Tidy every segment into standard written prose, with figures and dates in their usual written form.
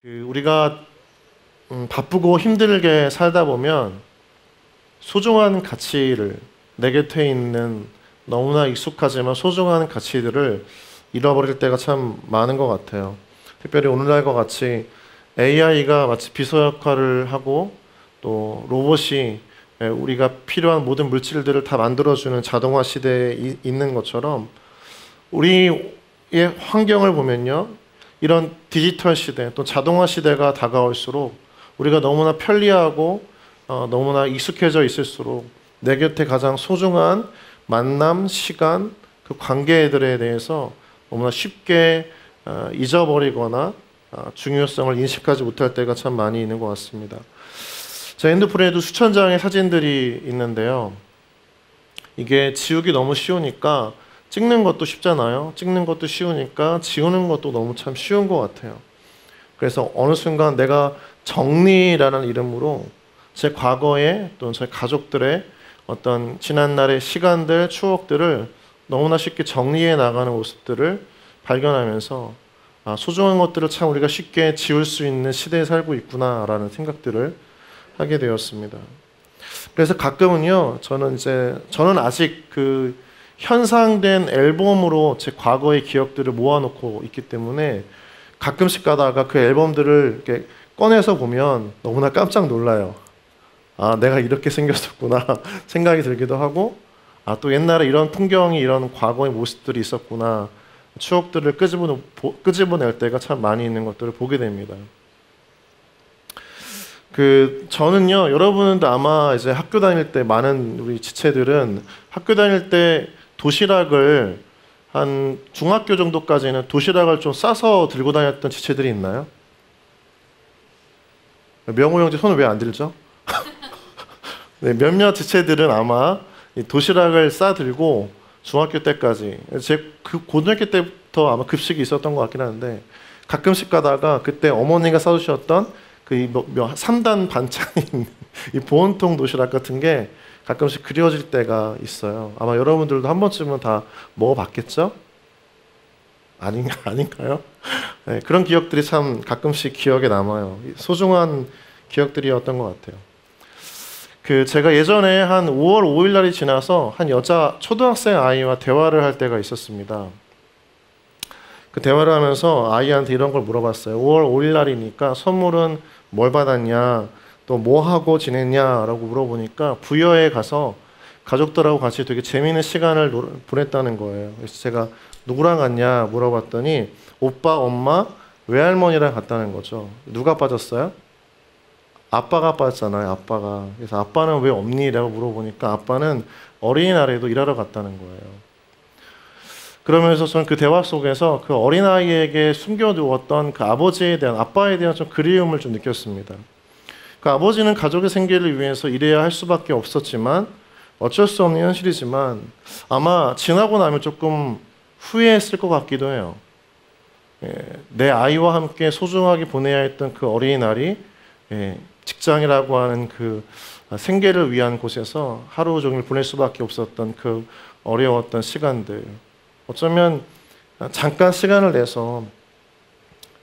우리가 바쁘고 힘들게 살다 보면 소중한 가치를, 내 곁에 있는 너무나 익숙하지만 소중한 가치들을 잃어버릴 때가 참 많은 것 같아요. 특별히 오늘날과 같이 AI가 마치 비서 역할을 하고 또 로봇이 우리가 필요한 모든 물질들을 다 만들어주는 자동화 시대에 있는 것처럼 우리의 환경을 보면요, 이런 디지털 시대 또 자동화 시대가 다가올수록 우리가 너무나 편리하고 너무나 익숙해져 있을수록 내 곁에 가장 소중한 만남, 시간, 그 관계들에 대해서 너무나 쉽게 잊어버리거나 중요성을 인식하지 못할 때가 참 많이 있는 것 같습니다. 제 핸드폰에도 수천 장의 사진들이 있는데요. 이게 지우기 너무 쉬우니까 찍는 것도 쉽잖아요. 찍는 것도 쉬우니까 지우는 것도 너무 참 쉬운 것 같아요. 그래서 어느 순간 내가 정리라는 이름으로 제 과거에 또는 제 가족들의 어떤 지난날의 시간들, 추억들을 너무나 쉽게 정리해 나가는 모습들을 발견하면서 소중한 것들을 참 우리가 쉽게 지울 수 있는 시대에 살고 있구나라는 생각들을 하게 되었습니다. 그래서 가끔은요, 저는 아직 그 현상된 앨범으로 제 과거의 기억들을 모아놓고 있기 때문에 가끔씩 가다가 그 앨범들을 이렇게 꺼내서 보면 너무나 깜짝 놀라요. 내가 이렇게 생겼었구나 생각이 들기도 하고, 또 옛날에 이런 풍경이, 이런 과거의 모습들이 있었구나, 추억들을 끄집어낼 때가 참 많이 있는 것들을 보게 됩니다. 저는요, 여러분도 아마 이제 학교 다닐 때 많은 우리 지체들은 학교 다닐 때 도시락을 한 중학교 정도까지는 도시락을 좀 싸서 들고 다녔던 지체들이 있나요? 명호 형제 손을 왜 안 들죠? 네, 몇몇 지체들은 아마 도시락을 싸 들고 중학교 때까지, 그 고등학교 때부터 아마 급식이 있었던 것 같긴 한데, 가끔씩 가다가 그때 어머니가 싸주셨던 그 3단 반찬인 이 보온통 도시락 같은 게 가끔씩 그리워질 때가 있어요. 아마 여러분들도 한 번쯤은 다 먹어봤겠죠? 아닌가요? 네, 그런 기억들이 참 가끔씩 기억에 남아요. 소중한 기억들이었던 것 같아요. 제가 예전에 한 5월 5일 날이 지나서 한 여자 초등학생 아이와 대화를 할 때가 있었습니다. 그 대화를 하면서 아이한테 이런 걸 물어봤어요. 5월 5일 날이니까 선물은 뭘 받았냐, 또 뭐 하고 지냈냐라고 물어보니까 부여에 가서 가족들하고 같이 되게 재미있는 시간을 보냈다는 거예요. 그래서 제가 누구랑 갔냐 물어봤더니 오빠, 엄마, 외할머니랑 갔다는 거죠. 누가 빠졌어요? 아빠가 빠졌잖아요. 아빠가. 그래서 아빠는 왜 없니? 라고 물어보니까 아빠는 어린이날에도 일하러 갔다는 거예요. 그러면서 저는 그 대화 속에서 그 어린아이에게 숨겨두었던 그 아버지에 대한, 아빠에 대한 좀 그리움을 좀 느꼈습니다. 그 아버지는 가족의 생계를 위해서 일해야 할 수밖에 없었지만 어쩔 수 없는 현실이지만 아마 지나고 나면 조금 후회했을 것 같기도 해요. 내 아이와 함께 소중하게 보내야 했던 그 어린이날이 직장이라고 하는 그 생계를 위한 곳에서 하루 종일 보낼 수밖에 없었던 그 어려웠던 시간들, 어쩌면 잠깐 시간을 내서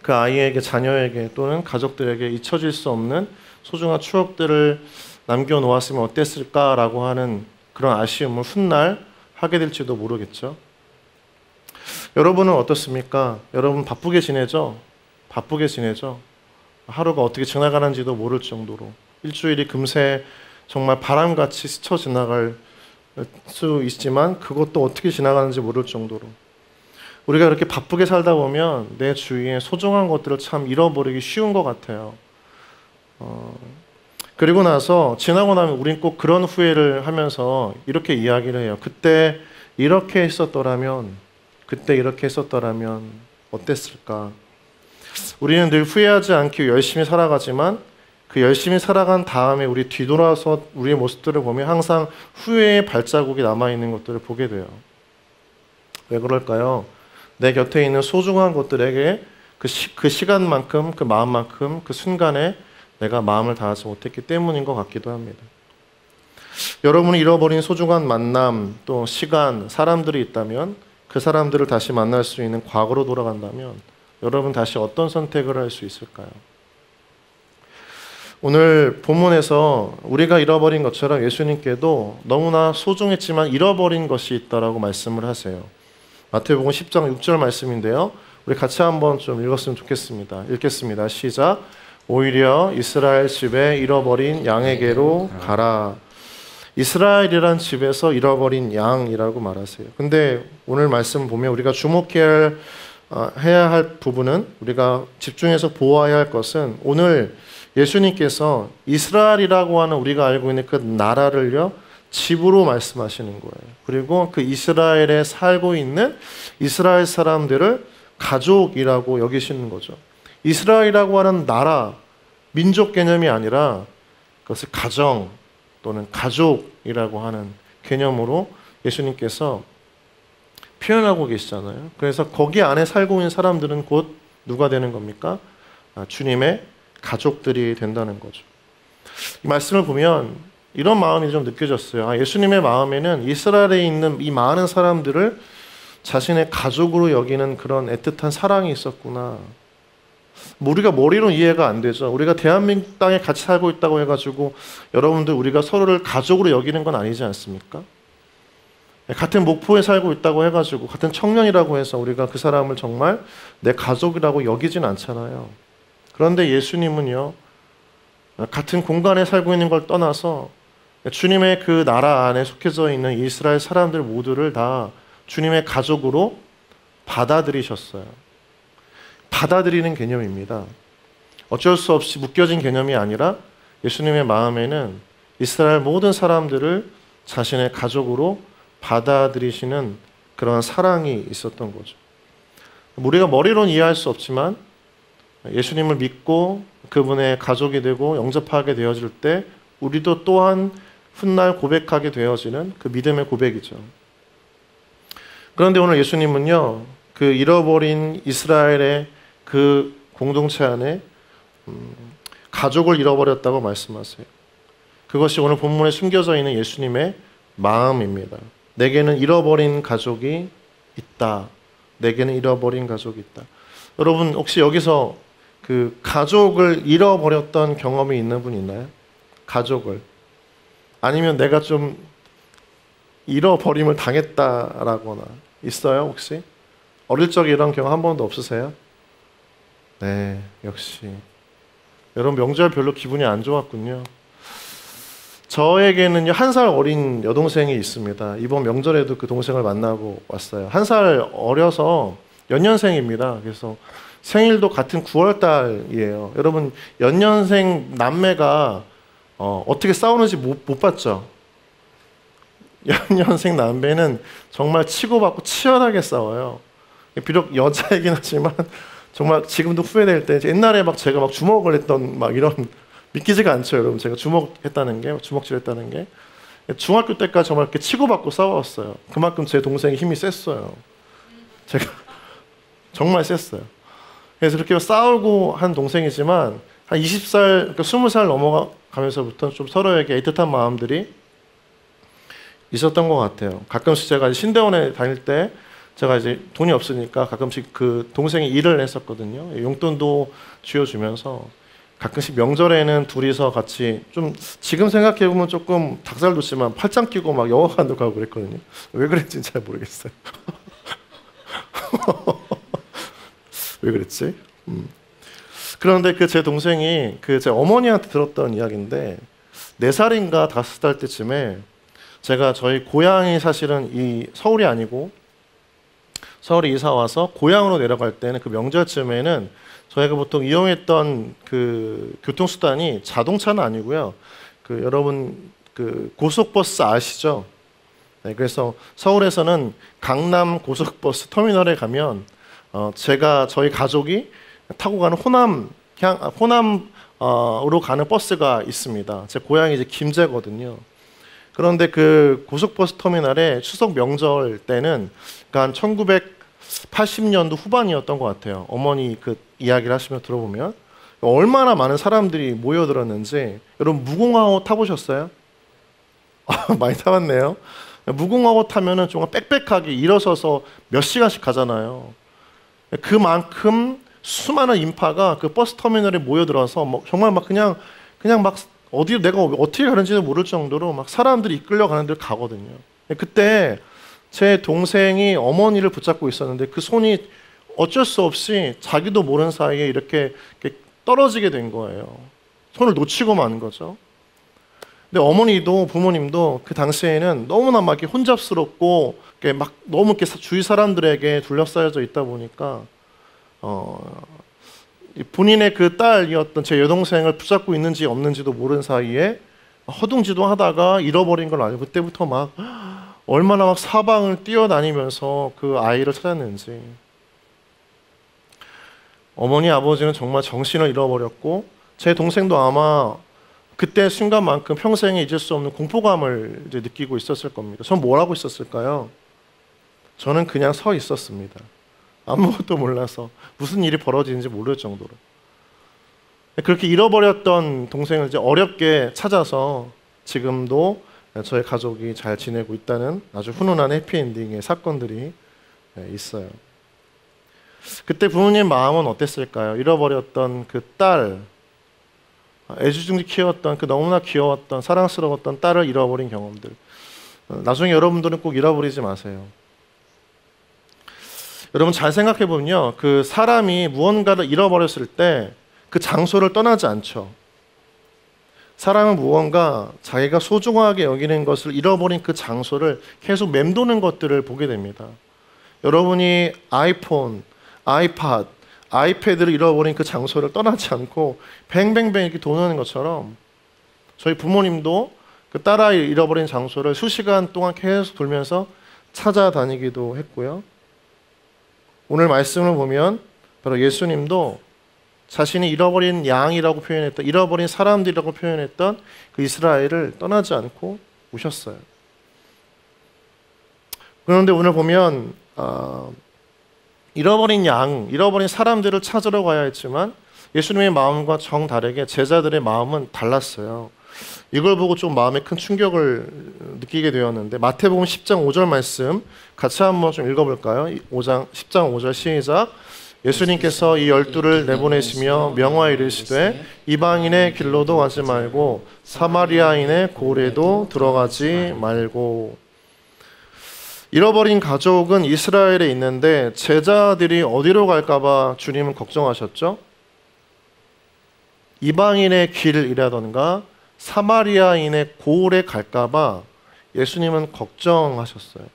그 아이에게, 자녀에게 또는 가족들에게 잊혀질 수 없는 소중한 추억들을 남겨놓았으면 어땠을까라고 하는 그런 아쉬움을 훗날 하게 될지도 모르겠죠. 여러분은 어떻습니까? 여러분 바쁘게 지내죠? 바쁘게 지내죠? 하루가 어떻게 지나가는지도 모를 정도로 일주일이 금세 정말 바람같이 스쳐 지나갈 수 있지만 그것도 어떻게 지나가는지 모를 정도로 우리가 그렇게 바쁘게 살다 보면 내 주위에 소중한 것들을 참 잃어버리기 쉬운 것 같아요. 그리고 나서 지나고 나면 우린 꼭 그런 후회를 하면서 이렇게 이야기를 해요. 그때 이렇게 했었더라면, 그때 이렇게 했었더라면 어땠을까? 우리는 늘 후회하지 않기 위해 열심히 살아가지만 그 열심히 살아간 다음에 우리 뒤돌아서 우리의 모습들을 보면 항상 후회의 발자국이 남아있는 것들을 보게 돼요. 왜 그럴까요? 내 곁에 있는 소중한 것들에게 그 시간만큼, 그 마음만큼, 그 순간에 내가 마음을 다하지 못했기 때문인 것 같기도 합니다. 여러분이 잃어버린 소중한 만남, 또 시간, 사람들이 있다면 그 사람들을 다시 만날 수 있는 과거로 돌아간다면 여러분 다시 어떤 선택을 할 수 있을까요? 오늘 본문에서 우리가 잃어버린 것처럼 예수님께도 너무나 소중했지만 잃어버린 것이 있다라고 말씀을 하세요. 마태복음 10장 6절 말씀인데요. 우리 같이 한번 좀 읽었으면 좋겠습니다. 읽겠습니다. 시작. 오히려 이스라엘 집에 잃어버린 양에게로 가라. 이스라엘이란 집에서 잃어버린 양이라고 말하세요. 근데 오늘 말씀 보면 우리가 해야 할 부분은, 우리가 집중해서 보아야 할 것은, 오늘 예수님께서 이스라엘이라고 하는 우리가 알고 있는 그 나라를요, 집으로 말씀하시는 거예요. 그리고 그 이스라엘에 살고 있는 이스라엘 사람들을 가족이라고 여기시는 거죠. 이스라엘이라고 하는 나라, 민족 개념이 아니라 그것을 가정 또는 가족이라고 하는 개념으로 예수님께서 표현하고 계시잖아요. 그래서 거기 안에 살고 있는 사람들은 곧 누가 되는 겁니까? 주님의 가족들이 된다는 거죠. 이 말씀을 보면 이런 마음이 좀 느껴졌어요. 예수님의 마음에는 이스라엘에 있는 이 많은 사람들을 자신의 가족으로 여기는 그런 애틋한 사랑이 있었구나. 우리가 머리로 이해가 안 되죠. 우리가 대한민국 땅에 같이 살고 있다고 해가지고 여러분들 우리가 서로를 가족으로 여기는 건 아니지 않습니까? 같은 목포에 살고 있다고 해가지고 같은 청년이라고 해서 우리가 그 사람을 정말 내 가족이라고 여기진 않잖아요. 그런데 예수님은요, 같은 공간에 살고 있는 걸 떠나서 주님의 그 나라 안에 속해져 있는 이스라엘 사람들 모두를 다 주님의 가족으로 받아들이셨어요. 받아들이는 개념입니다. 어쩔 수 없이 묶여진 개념이 아니라 예수님의 마음에는 이스라엘 모든 사람들을 자신의 가족으로 받아들이시는 그런 사랑이 있었던 거죠. 우리가 머리로는 이해할 수 없지만 예수님을 믿고 그분의 가족이 되고 영접하게 되어질 때 우리도 또한 훗날 고백하게 되어지는 그 믿음의 고백이죠. 그런데 오늘 예수님은요, 그 잃어버린 이스라엘의 그 공동체 안에 가족을 잃어버렸다고 말씀하세요. 그것이 오늘 본문에 숨겨져 있는 예수님의 마음입니다. 내게는 잃어버린 가족이 있다. 내게는 잃어버린 가족이 있다. 여러분 혹시 여기서 그 가족을 잃어버렸던 경험이 있는 분 있나요? 가족을. 아니면 내가 좀 잃어버림을 당했다라거나 있어요 혹시? 어릴 적에 이런 경험 한 번도 없으세요? 네, 역시 여러분 명절 별로 기분이 안 좋았군요. 저에게는요 1살 어린 여동생이 있습니다. 이번 명절에도 그 동생을 만나고 왔어요. 1살 어려서 연년생입니다. 그래서 생일도 같은 9월 달이에요. 여러분 연년생 남매가 어떻게 싸우는지 못 봤죠? 연년생 남매는 정말 치고받고 치열하게 싸워요. 비록 여자이긴 하지만 정말 지금도 후회될 때, 옛날에 막 제가 막 주먹을 했던 막 이런, 믿기지가 않죠 여러분. 제가 주먹질했다는 게 중학교 때까지 정말 이렇게 치고받고 싸웠어요. 그만큼 제 동생이 힘이 셌어요. 제가 정말 셌어요. 그래서 그렇게 싸우고 한 동생이지만 한 20살, 그러니까 20살 넘어가면서부터 좀 서로에게 애틋한 마음들이 있었던 것 같아요. 가끔씩 제가 신대원에 다닐 때 제가 이제 돈이 없으니까 가끔씩 그 동생이 일을 했었거든요. 용돈도 쥐어주면서 가끔씩 명절에는 둘이서 같이 좀, 지금 생각해보면 조금 닭살 돋지만 팔짱 끼고 막 영화관도 가고 그랬거든요. 왜 그랬지는 잘 모르겠어요. 왜 그랬지? 그런데 그 제 동생이 그 제 어머니한테 들었던 이야기인데 4살인가 5살 때쯤에 제가 저희 고향이 사실은 이 서울이 아니고 서울에 이사 와서 고향으로 내려갈 때는 그 명절쯤에는 저희가 보통 이용했던 그 교통수단이 자동차는 아니고요. 그 여러분 그 고속버스 아시죠? 네, 그래서 서울에서는 강남 고속버스 터미널에 가면 저희 가족이 타고 가는 호남으로 가는 버스가 있습니다. 제 고향이 이제 김제거든요. 그런데 그 고속버스 터미널에 추석 명절 때는 그러니까 1980년도 후반이었던 것 같아요. 어머니 그 이야기를 하시며 들어보면 얼마나 많은 사람들이 모여들었는지. 여러분 무궁화호 타보셨어요? 많이 타봤네요. 무궁화호 타면은 정말 빽빽하게 일어서서 몇 시간씩 가잖아요. 그만큼 수많은 인파가 그 버스 터미널에 모여들어서 정말 막 그냥 그냥 막 어디 내가 어떻게 가는지도 모를 정도로 막 사람들이 이끌려가는 데를 가거든요. 그때 제 동생이 어머니를 붙잡고 있었는데 그 손이 어쩔 수 없이 자기도 모르는 사이에 이렇게 떨어지게 된 거예요. 손을 놓치고 만 거죠. 근데 어머니도 부모님도 그 당시에는 너무나 막 이렇게 혼잡스럽고 막 너무 이렇게 주위 사람들에게 둘러싸여져 있다 보니까 본인의 그 딸이었던 제 여동생을 붙잡고 있는지 없는지도 모르는 사이에 허둥지둥 하다가 잃어버린 걸 알고 그때부터 막 얼마나 막 사방을 뛰어다니면서 그 아이를 찾았는지. 어머니 아버지는 정말 정신을 잃어버렸고 제 동생도 아마 그때 순간만큼 평생에 잊을 수 없는 공포감을 이제 느끼고 있었을 겁니다. 전 뭘 하고 있었을까요? 저는 그냥 서 있었습니다. 아무것도 몰라서 무슨 일이 벌어지는지 모를 정도로. 그렇게 잃어버렸던 동생을 이제 어렵게 찾아서 지금도 저희 가족이 잘 지내고 있다는 아주 훈훈한 해피엔딩의 사건들이 있어요. 그때 부모님 마음은 어땠을까요? 잃어버렸던 그 딸, 애지중지 키웠던 그 너무나 귀여웠던 사랑스러웠던 딸을 잃어버린 경험들. 나중에 여러분들은 꼭 잃어버리지 마세요. 여러분 잘 생각해 보면요, 그 사람이 무언가를 잃어버렸을 때 그 장소를 떠나지 않죠. 사람은 무언가 자기가 소중하게 여기는 것을 잃어버린 그 장소를 계속 맴도는 것들을 보게 됩니다. 여러분이 아이폰, 아이팟, 아이패드를 잃어버린 그 장소를 떠나지 않고 뱅뱅뱅 이렇게 도는 것처럼 저희 부모님도 그 딸아이 잃어버린 장소를 수시간 동안 계속 돌면서 찾아다니기도 했고요. 오늘 말씀을 보면 바로 예수님도 자신이 잃어버린 양이라고 표현했던, 잃어버린 사람들이라고 표현했던 그 이스라엘을 떠나지 않고 오셨어요. 그런데 오늘 보면 잃어버린 양, 잃어버린 사람들을 찾으러 가야 했지만 예수님의 마음과 정다르게 제자들의 마음은 달랐어요. 이걸 보고 좀 마음에 큰 충격을 느끼게 되었는데 마태복음 10장 5절 말씀 같이 한번 좀 읽어볼까요? 10장 5절 시작. 예수님께서 이 12를 내보내시며 명하여 이르시되 이방인의 길로도 가지 말고 사마리아인의 고래도 들어가지 말고. 잃어버린 가족은 이스라엘에 있는데 제자들이 어디로 갈까봐 주님은 걱정하셨죠? 이방인의 길이라던가 사마리아인의 고을에 갈까봐 예수님은 걱정하셨어요.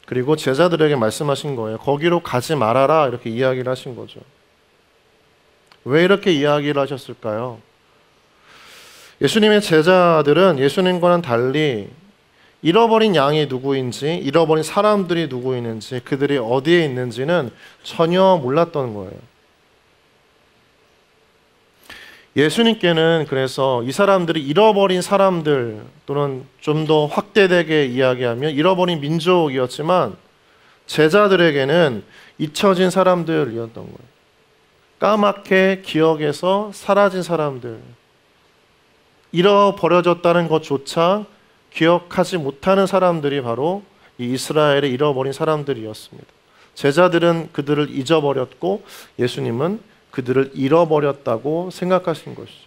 그리고 제자들에게 말씀하신 거예요. 거기로 가지 말아라 이렇게 이야기를 하신 거죠. 왜 이렇게 이야기를 하셨을까요? 예수님의 제자들은 예수님과는 달리 잃어버린 양이 누구인지, 잃어버린 사람들이 누구 있는지, 그들이 어디에 있는지는 전혀 몰랐던 거예요. 예수님께는 그래서 이 사람들이 잃어버린 사람들 또는 좀 더 확대되게 이야기하면 잃어버린 민족이었지만 제자들에게는 잊혀진 사람들이었던 거예요. 까맣게 기억에서 사라진 사람들, 잃어버려졌다는 것조차 기억하지 못하는 사람들이 바로 이 이스라엘의 잃어버린 사람들이었습니다. 제자들은 그들을 잊어버렸고 예수님은 그들을 잃어버렸다고 생각하신 것이죠.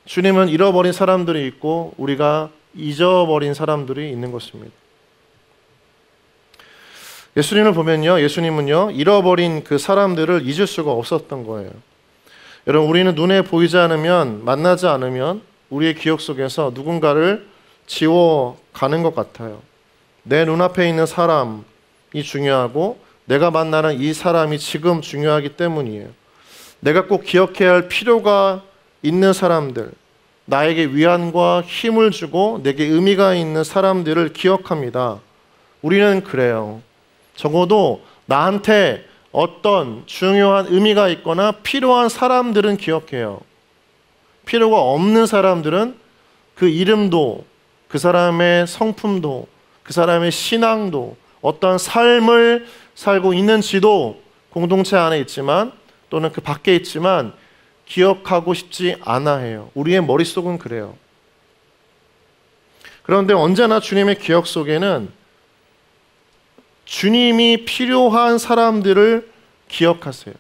주님은 잃어버린 사람들이 있고 우리가 잊어버린 사람들이 있는 것입니다. 예수님을 보면요, 예수님은요 잃어버린 그 사람들을 잊을 수가 없었던 거예요. 여러분, 우리는 눈에 보이지 않으면, 만나지 않으면 우리의 기억 속에서 누군가를 지워가는 것 같아요. 내 눈앞에 있는 사람이 중요하고 내가 만나는 이 사람이 지금 중요하기 때문이에요. 내가 꼭 기억해야 할 필요가 있는 사람들, 나에게 위안과 힘을 주고 내게 의미가 있는 사람들을 기억합니다. 우리는 그래요. 적어도 나한테 어떤 중요한 의미가 있거나 필요한 사람들은 기억해요. 필요가 없는 사람들은 그 이름도, 그 사람의 성품도, 그 사람의 신앙도, 어떠한 삶을 살고 있는지도 공동체 안에 있지만 또는 그 밖에 있지만 기억하고 싶지 않아 해요. 우리의 머릿속은 그래요. 그런데 언제나 주님의 기억 속에는 주님이 필요한 사람들을 기억하세요.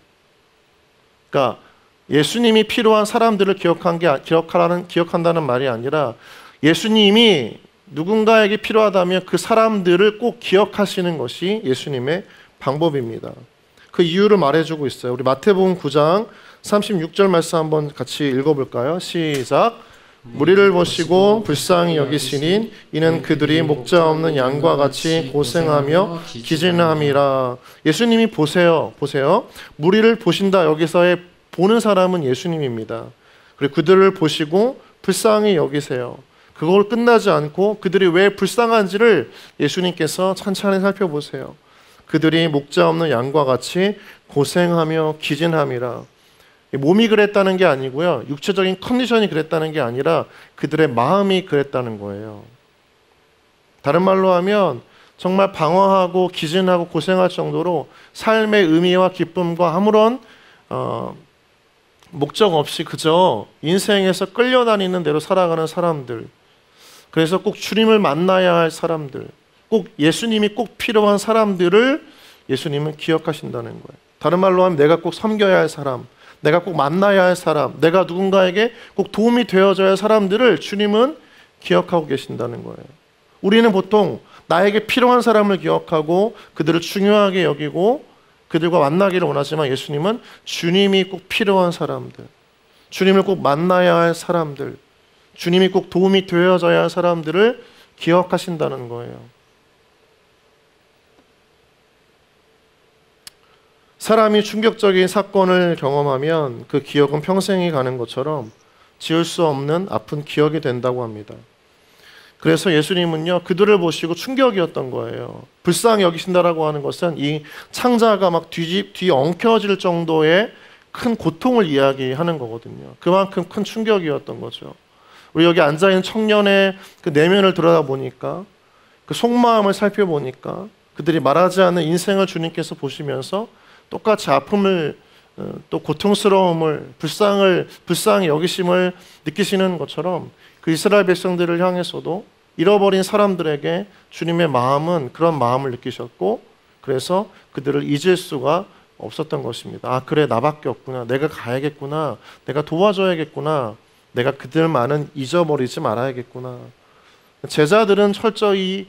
그러니까 예수님이 필요한 사람들을 기억한다는 말이 아니라 예수님이 누군가에게 필요하다면 그 사람들을 꼭 기억하시는 것이 예수님의 방법입니다. 그 이유를 말해주고 있어요. 우리 마태복음 9장 36절 말씀 한번 같이 읽어볼까요? 시작. 무리를 보시고 불쌍히 여기시니 이는 그들이 목자 없는 양과 같이 고생하며 기진함이라. 예수님이 보세요. 무리를 보신다. 여기서의 보는 사람은 예수님입니다. 그리고 그들을 보시고 불쌍히 여기세요. 그걸 끝나지 않고 그들이 왜 불쌍한지를 예수님께서 천천히 살펴보세요. 그들이 목자 없는 양과 같이 고생하며 기진함이라. 몸이 그랬다는 게 아니고요, 육체적인 컨디션이 그랬다는 게 아니라 그들의 마음이 그랬다는 거예요. 다른 말로 하면 정말 방황하고 기진하고 고생할 정도로 삶의 의미와 기쁨과 아무런 목적 없이 그저 인생에서 끌려다니는 대로 살아가는 사람들, 그래서 꼭 주님을 만나야 할 사람들, 꼭 예수님이 꼭 필요한 사람들을 예수님은 기억하신다는 거예요. 다른 말로 하면 내가 꼭 섬겨야 할 사람, 내가 꼭 만나야 할 사람, 내가 누군가에게 꼭 도움이 되어줘야 할 사람들을 주님은 기억하고 계신다는 거예요. 우리는 보통 나에게 필요한 사람을 기억하고 그들을 중요하게 여기고 그들과 만나기를 원하지만 예수님은 주님이 꼭 필요한 사람들, 주님을 꼭 만나야 할 사람들, 주님이 꼭 도움이 되어줘야 할 사람들을 기억하신다는 거예요. 사람이 충격적인 사건을 경험하면 그 기억은 평생이 가는 것처럼 지울 수 없는 아픈 기억이 된다고 합니다. 그래서 예수님은요, 그들을 보시고 충격이었던 거예요. 불쌍히 여기신다라고 하는 것은 이 창자가 막 뒤엉켜질 정도의 큰 고통을 이야기하는 거거든요. 그만큼 큰 충격이었던 거죠. 우리 여기 앉아있는 청년의 그 내면을 들여다보니까, 그 속마음을 살펴보니까 그들이 말하지 않는 인생을 주님께서 보시면서 똑같이 아픔을, 또 고통스러움을, 불쌍히 여기심을 느끼시는 것처럼 그 이스라엘 백성들을 향해서도 잃어버린 사람들에게 주님의 마음은 그런 마음을 느끼셨고, 그래서 그들을 잊을 수가 없었던 것입니다. 아, 그래, 나밖에 없구나, 내가 가야겠구나, 내가 도와줘야겠구나, 내가 그들만은 잊어버리지 말아야겠구나. 제자들은 철저히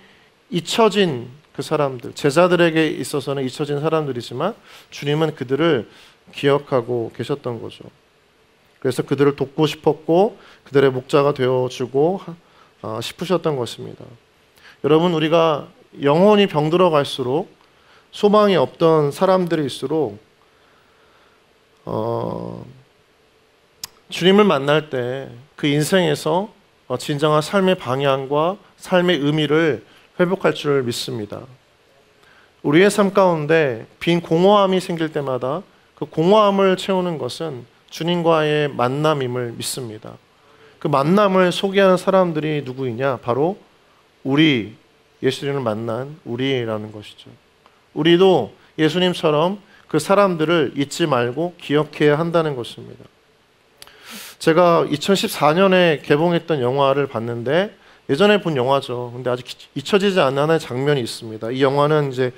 잊혀진 그 사람들, 제자들에게 있어서는 잊혀진 사람들이지만 주님은 그들을 기억하고 계셨던 거죠. 그래서 그들을 돕고 싶었고 그들의 목자가 되어주고 싶으셨던 것입니다. 여러분, 우리가 영혼이 병들어 갈수록 소망이 없던 사람들일수록 주님을 만날 때 그 인생에서 진정한 삶의 방향과 삶의 의미를 회복할 줄 믿습니다. 우리의 삶 가운데 빈 공허함이 생길 때마다 그 공허함을 채우는 것은 주님과의 만남임을 믿습니다. 그 만남을 소개하는 사람들이 누구이냐? 바로 우리, 예수님을 만난 우리라는 것이죠. 우리도 예수님처럼 그 사람들을 잊지 말고 기억해야 한다는 것입니다. 제가 2014년에 개봉했던 영화를 봤는데, 예전에 본 영화죠. 근데 아직 잊혀지지 않는 하나의 장면이 있습니다. 이 영화는 이제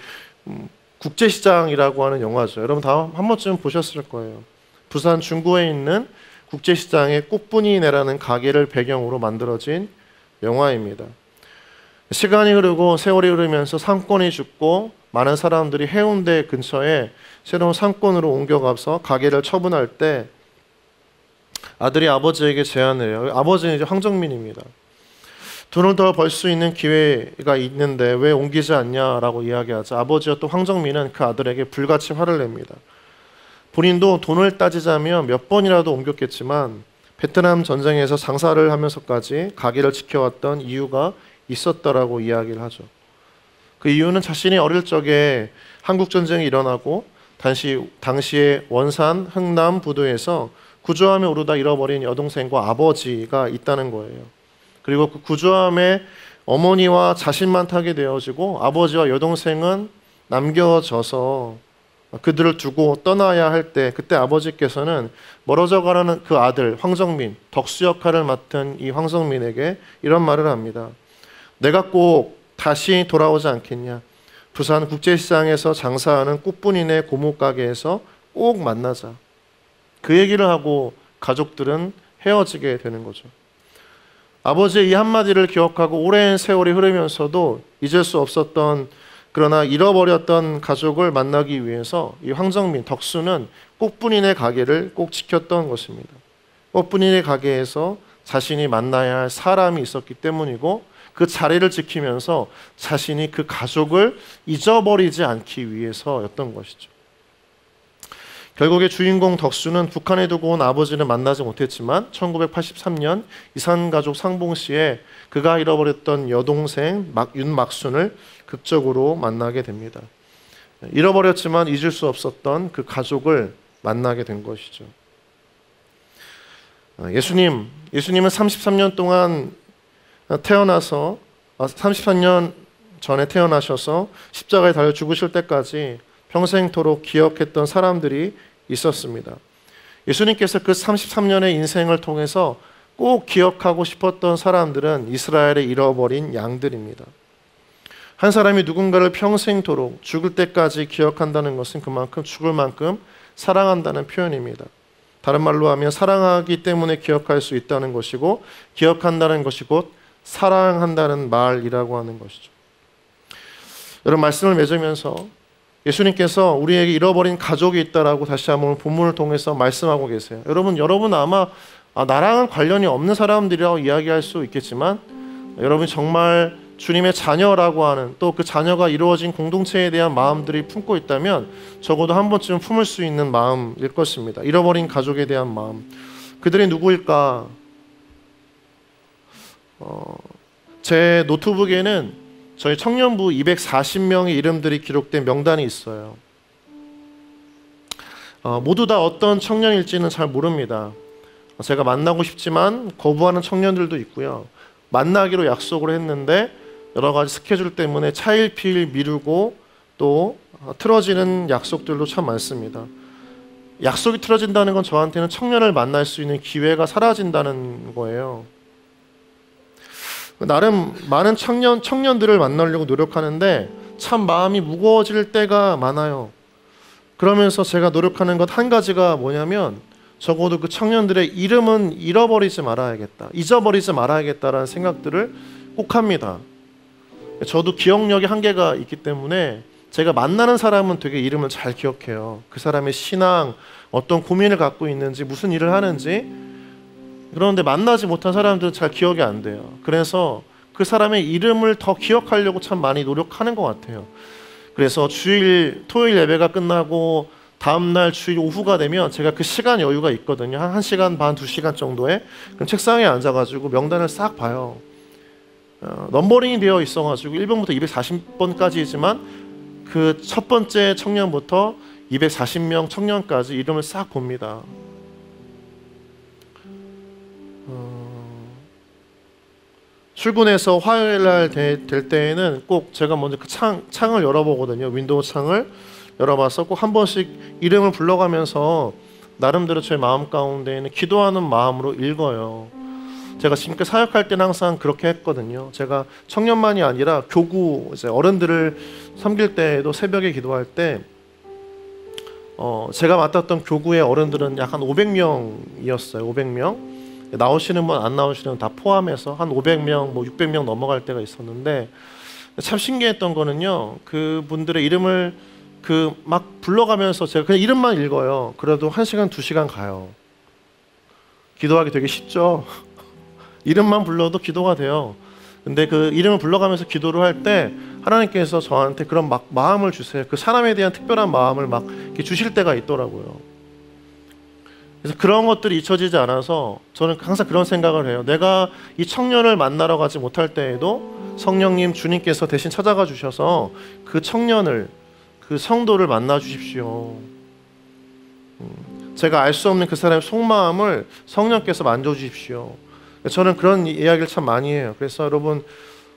국제시장이라고 하는 영화죠. 여러분 다 한 번쯤 보셨을 거예요. 부산 중구에 있는 국제시장의 꽃분이네라는 가게를 배경으로 만들어진 영화입니다. 시간이 흐르고 세월이 흐르면서 상권이 죽고 많은 사람들이 해운대 근처에 새로운 상권으로 옮겨가서 가게를 처분할 때 아들이 아버지에게 제안을 해요. 아버지는 이제 황정민입니다. 돈을 더 벌 수 있는 기회가 있는데 왜 옮기지 않냐라고 이야기하자 아버지였던 황정민은 그 아들에게 불같이 화를 냅니다. 본인도 돈을 따지자면 몇 번이라도 옮겼겠지만 베트남 전쟁에서 장사를 하면서까지 가게를 지켜왔던 이유가 있었다라고 이야기를 하죠. 그 이유는 자신이 어릴 적에 한국전쟁이 일어나고 당시에 원산 흥남 부두에서 구조함에 오르다 잃어버린 여동생과 아버지가 있다는 거예요. 그리고 그 구조함에 어머니와 자신만 타게 되어지고 아버지와 여동생은 남겨져서 그들을 두고 떠나야 할 때, 그때 아버지께서는 멀어져 가는 그 아들 황정민, 덕수 역할을 맡은 이 황정민에게 이런 말을 합니다. 내가 꼭 다시 돌아오지 않겠냐? 부산 국제시장에서 장사하는 꽃분이네 고목가게에서 꼭 만나자. 그 얘기를 하고 가족들은 헤어지게 되는 거죠. 아버지의 이 한마디를 기억하고 오랜 세월이 흐르면서도 잊을 수 없었던, 그러나 잃어버렸던 가족을 만나기 위해서 이 황정민, 덕수는 꽃분이네 가게를 꼭 지켰던 것입니다. 꽃분이네 가게에서 자신이 만나야 할 사람이 있었기 때문이고, 그 자리를 지키면서 자신이 그 가족을 잊어버리지 않기 위해서였던 것이죠. 결국에 주인공 덕수는 북한에 두고 온 아버지를 만나지 못했지만 1983년 이산가족 상봉시에 그가 잃어버렸던 여동생 윤막순을 극적으로 만나게 됩니다. 잃어버렸지만 잊을 수 없었던 그 가족을 만나게 된 것이죠. 예수님은 33년 동안 태어나서 33년 전에 태어나셔서 십자가에 달려 죽으실 때까지 평생토록 기억했던 사람들이 있었습니다. 예수님께서 그 33년의 인생을 통해서 꼭 기억하고 싶었던 사람들은 이스라엘의 잃어버린 양들입니다. 한 사람이 누군가를 평생토록 죽을 때까지 기억한다는 것은 그만큼 죽을 만큼 사랑한다는 표현입니다. 다른 말로 하면 사랑하기 때문에 기억할 수 있다는 것이고, 기억한다는 것이 곧 사랑한다는 말이라고 하는 것이죠. 여러분, 말씀을 맺으면서 예수님께서 우리에게 잃어버린 가족이 있다라고 다시 한번 본문을 통해서 말씀하고 계세요. 여러분 아마 나랑은 관련이 없는 사람들이라고 이야기할 수 있겠지만, 여러분 정말 주님의 자녀라고 하는, 또 그 자녀가 이루어진 공동체에 대한 마음들이 품고 있다면 적어도 한 번쯤 품을 수 있는 마음일 것입니다. 잃어버린 가족에 대한 마음. 그들이 누구일까? 제 노트북에는 저희 청년부 240명의 이름들이 기록된 명단이 있어요. 모두 다 어떤 청년일지는 잘 모릅니다. 제가 만나고 싶지만 거부하는 청년들도 있고요. 만나기로 약속을 했는데 여러 가지 스케줄 때문에 차일피일 미루고 또 틀어지는 약속들도 참 많습니다. 약속이 틀어진다는 건 저한테는 청년을 만날 수 있는 기회가 사라진다는 거예요. 나름 많은 청년들을 만나려고 노력하는데 참 마음이 무거워질 때가 많아요. 그러면서 제가 노력하는 것 한 가지가 뭐냐면, 적어도 그 청년들의 이름은 잊어버리지 말아야겠다라는 생각들을 꼭 합니다. 저도 기억력이 한계가 있기 때문에 제가 만나는 사람은 되게 이름을 잘 기억해요. 그 사람의 신앙, 어떤 고민을 갖고 있는지, 무슨 일을 하는지. 그런데 만나지 못한 사람들은 잘 기억이 안 돼요. 그래서 그 사람의 이름을 더 기억하려고 참 많이 노력하는 것 같아요. 그래서 토요일 예배가 끝나고 다음날 주일 오후가 되면 제가 그 시간 여유가 있거든요. 한 1시간 반, 2시간 정도에. 그럼 책상에 앉아가지고 명단을 싹 봐요. 넘버링이 되어 있어가지고 1번부터 240번까지이지만 그 첫 번째 청년부터 240명 청년까지 이름을 싹 봅니다. 출근해서 화요일날 될 때에는 꼭 제가 먼저 그 창을 열어보거든요. 윈도우 창을 열어봐서 꼭 한 번씩 이름을 불러가면서 나름대로 제 마음 가운데에는 기도하는 마음으로 읽어요. 제가 지금까지 사역할 때는 항상 그렇게 했거든요. 제가 청년만이 아니라 교구, 이제 어른들을 섬길 때에도 새벽에 기도할 때 제가 맡았던 교구의 어른들은 약 한 500명이었어요. 500명. 나오시는 분, 안 나오시는 분 다 포함해서 한 500명, 600명 넘어갈 때가 있었는데, 참 신기했던 거는요, 그분들의 이름을 막 불러가면서 제가 그냥 이름만 읽어요. 그래도 1시간, 2시간 가요. 기도하기 되게 쉽죠? 이름만 불러도 기도가 돼요. 근데 그 이름을 불러가면서 기도를 할 때 하나님께서 저한테 그런 막 마음을 주세요. 그 사람에 대한 특별한 마음을 막 이렇게 주실 때가 있더라고요. 그래서 그런 것들이 잊혀지지 않아서 저는 항상 그런 생각을 해요. 내가 이 청년을 만나러 가지 못할 때에도 성령님, 주님께서 대신 찾아가 주셔서 그 청년을, 그 성도를 만나 주십시오. 제가 알 수 없는 그 사람의 속마음을 성령께서 만져주십시오. 저는 그런 이야기를 참 많이 해요. 그래서 여러분,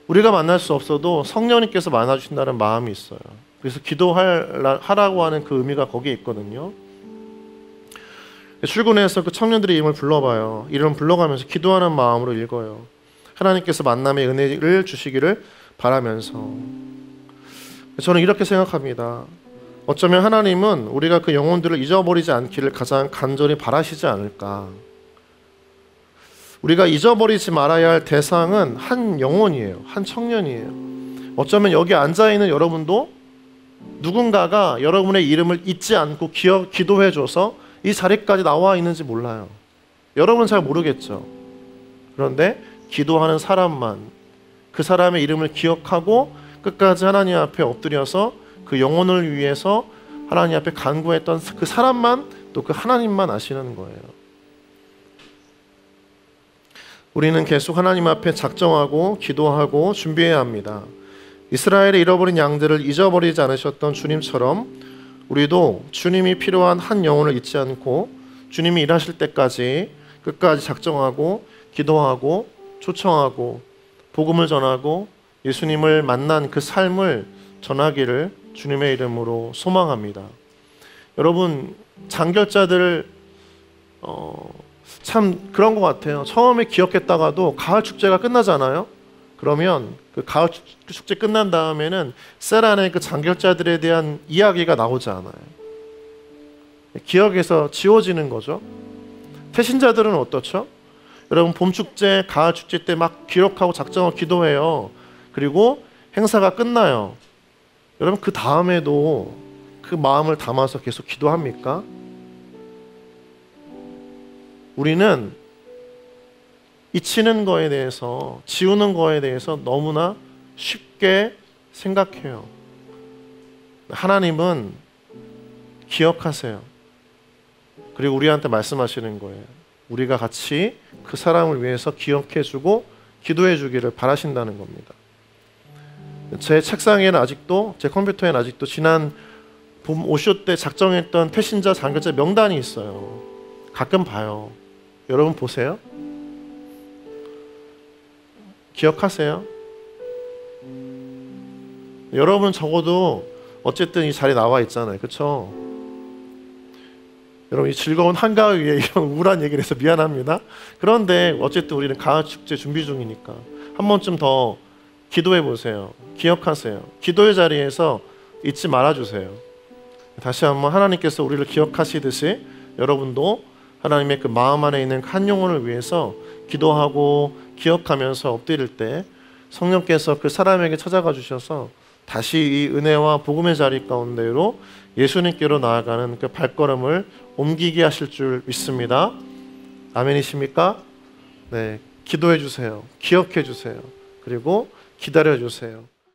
우리가 만날 수 없어도 성령님께서 만나주신다는 마음이 있어요. 그래서 기도하라고 하는 그 의미가 거기에 있거든요. 출근해서 그 청년들의 이름을 불러봐요. 이름 불러가면서 기도하는 마음으로 읽어요. 하나님께서 만남의 은혜를 주시기를 바라면서. 저는 이렇게 생각합니다. 어쩌면 하나님은 우리가 그 영혼들을 잊어버리지 않기를 가장 간절히 바라시지 않을까. 우리가 잊어버리지 말아야 할 대상은 한 영혼이에요. 한 청년이에요. 어쩌면 여기 앉아있는 여러분도 누군가가 여러분의 이름을 잊지 않고 기도해줘서 이 자리까지 나와 있는지 몰라요. 여러분은 잘 모르겠죠. 그런데 기도하는 사람만, 그 사람의 이름을 기억하고 끝까지 하나님 앞에 엎드려서 그 영혼을 위해서 하나님 앞에 간구했던 그 사람만, 또 그 하나님만 아시는 거예요. 우리는 계속 하나님 앞에 작정하고 기도하고 준비해야 합니다. 이스라엘의 잃어버린 양들을 잊어버리지 않으셨던 주님처럼 우리도 주님이 필요한 한 영혼을 잊지 않고 주님이 일하실 때까지 끝까지 작정하고 기도하고 초청하고 복음을 전하고 예수님을 만난 그 삶을 전하기를 주님의 이름으로 소망합니다. 여러분, 장결자들 참 그런 것 같아요. 처음에 기억했다가도 가을 축제가 끝나잖아요. 그러면 그 가을 축제 끝난 다음에는 셀 안에 그 장결자들에 대한 이야기가 나오지 않아요. 기억에서 지워지는 거죠. 태신자들은 어떻죠? 여러분, 봄 축제, 가을 축제 때 막 기록하고 작정하고 기도해요. 그리고 행사가 끝나요. 여러분, 그 다음에도 그 마음을 담아서 계속 기도합니까? 우리는 잊히는 거에 대해서, 지우는 거에 대해서 너무나 쉽게 생각해요. 하나님은 기억하세요. 그리고 우리한테 말씀하시는 거예요. 우리가 같이 그 사람을 위해서 기억해주고 기도해주기를 바라신다는 겁니다. 제 책상에는 아직도, 제 컴퓨터에는 아직도 지난 봄 오쇼 때 작정했던 태신자 장결자 명단이 있어요. 가끔 봐요. 여러분 보세요. 기억하세요? 여러분 적어도 어쨌든 이 자리에 나와 있잖아요. 그렇죠? 여러분, 이 즐거운 한가위 위에 이런 우울한 얘기를 해서 미안합니다. 그런데 어쨌든 우리는 가을 축제 준비 중이니까 한 번쯤 더 기도해 보세요. 기억하세요. 기도의 자리에서 잊지 말아주세요. 다시 한번 하나님께서 우리를 기억하시듯이 여러분도 하나님의 그 마음 안에 있는 한 영혼을 위해서 기도하고 기억하면서 엎드릴 때 성령께서 그 사람에게 찾아가 주셔서 다시 이 은혜와 복음의 자리 가운데로 예수님께로 나아가는 그 발걸음을 옮기게 하실 줄 믿습니다. 아멘이십니까? 네, 기도해 주세요. 기억해 주세요. 그리고 기다려 주세요.